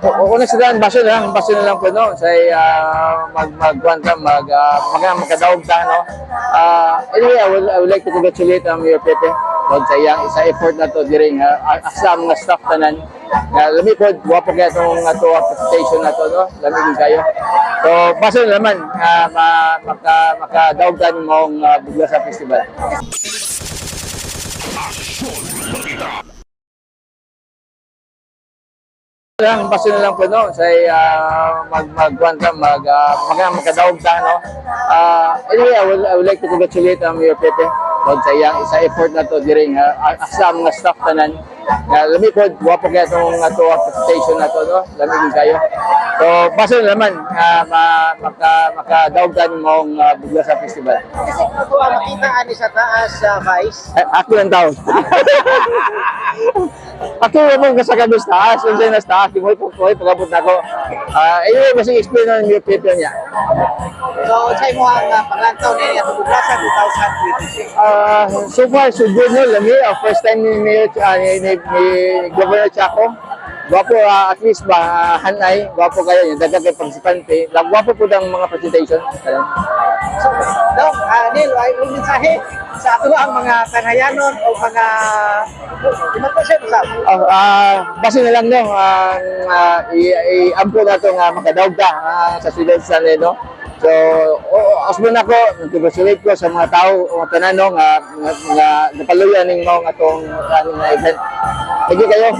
Una sila baso na lang po no say magkuan ka magkadaog ta no. Anyway, I would like to congratulate Mayor Pepe on sa iyang isa effort na to during asa mga staff tanan. Lami po guwapo kaya itong presentation na to no. Lami din kayo. So baso na naman makadaog ta mong bugla sa festival. Baso na lang po no say magkuan ka magkadaog ta no. Anyway, I would like to congratulate Mayor Pepe on sa iyang isa effort na to during asa mga staff tanan. Lami po guwapo kaya itong presentation na to no. Lami din kayo. So baso na naman makadaog ta mong bugla sa festival. Kasi kung makita ani sa taas sa Vice. Ako lang tao. Ako naman kasakabis taas, kung sa'yo na taas, di mo pagkabot na ako. Anyway, masing explain na yung paper niya. So, sa mo ang panglantaw na niya sa sa 2026. So far, so good no, lami. First time ni Governor Chaco. Gwapo, at least ba, hanay, gwapo kayo, yung dagat kay participante. Gwapo po ng mga presentation. So, Dok, Neil, ay mensahe sa ato ang mga kanayanon o mga imatasyon sa base na lang no, i-ampo na ito nga makadaog ka sa students sa no. So, asman ako, nag-congratulate ko sa mga tao, mga tananong nga napaluyan ng mga itong event. Thank you kayo.